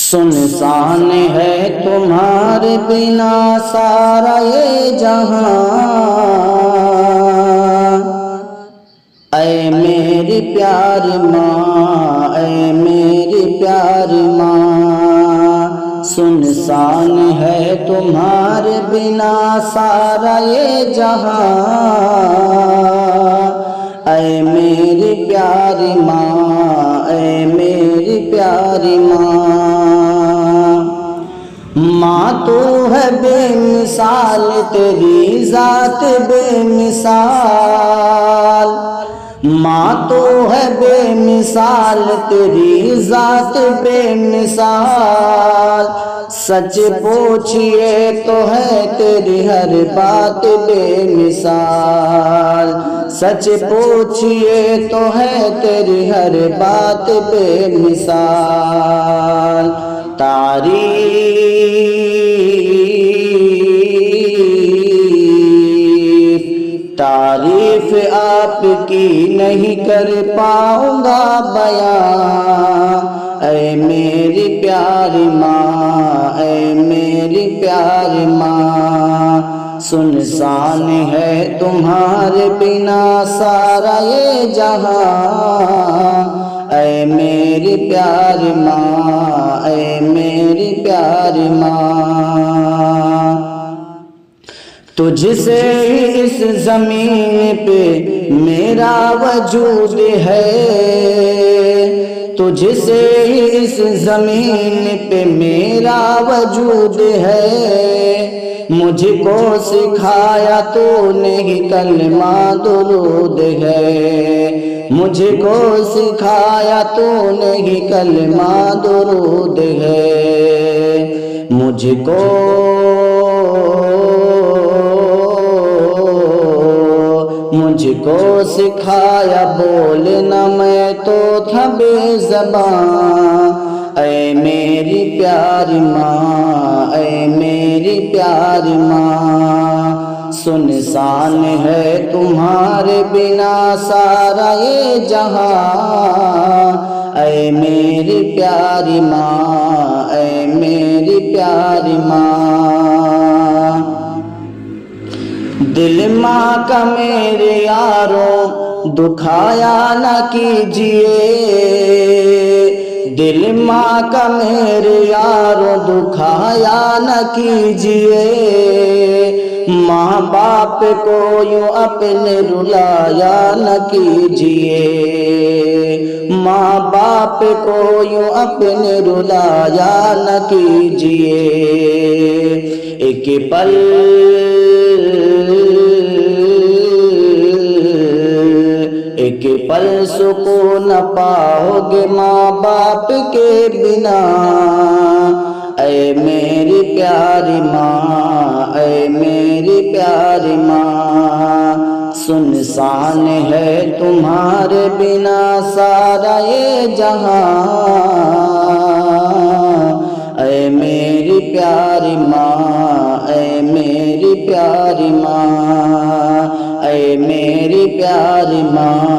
सुनसान है तुम्हारे बिना सारा ये जहां। ऐ मेरी प्यारी माँ, ऐ मेरी प्यारी माँ, सुनसान है तुम्हारे बिना सारा ये जहां। ऐ मेरी प्यारी माँ, ऐ मेरी प्यारी माँ, माँ तू है बेमिसाल, तेरी जात बेमिसाल। माँ तो है बेमिसाल, तेरी जात बेमिसाल। सच पूछिए तो है तेरी हर बात बेमिसाल। सच पूछिए तो है तेरी हर बात बेमिसाल। तारीफ आपकी नहीं कर पाऊंगा बयां। ऐ मेरी प्यारी माँ, ऐ मेरी प्यारी माँ, सुनसान है तुम्हारे बिना सारा ये जहां। ऐ मेरी प्यारी माँ, ऐ मेरी प्यारी माँ, तुझसे इस ज़मीन पे मेरा वजूद है। तुझसे इस ज़मीन पे मेरा वजूद है। मुझको सिखाया तूने ही कलमा दुरूद है। मुझको सिखाया तूने ही कलमा दुरूद है। मुझको सिखाया बोलना मैं तो था बेज़बान। ऐ मेरी प्यारी माँ, ऐ मेरी प्यारी माँ, सुनसान है तुम्हारे बिना सारा ये जहां। ऐ मेरी प्यारी माँ, ऐ मेरी प्यारी माँ, दिल माँ का मेरे यारों दुखाया न कीजिए। दिल माँ का मेरे यारों दुखाया न कीजिए। माँ बाप को यूं अपने रुलाया न कीजिए। माँ बाप को यूं अपने रुलाया न कीजिए। एक पल एक पल सुकून पाओगे माँ बाप के बिना। ऐ मेरी प्यारी माँ, ऐ मेरी प्यारी माँ, सुनसान है तुम्हारे बिना सारा ये जहां। ऐ मेरी प्यारी माँ, ऐ मेरी प्यारी माँ, ऐ मेरी प्यारी माँ।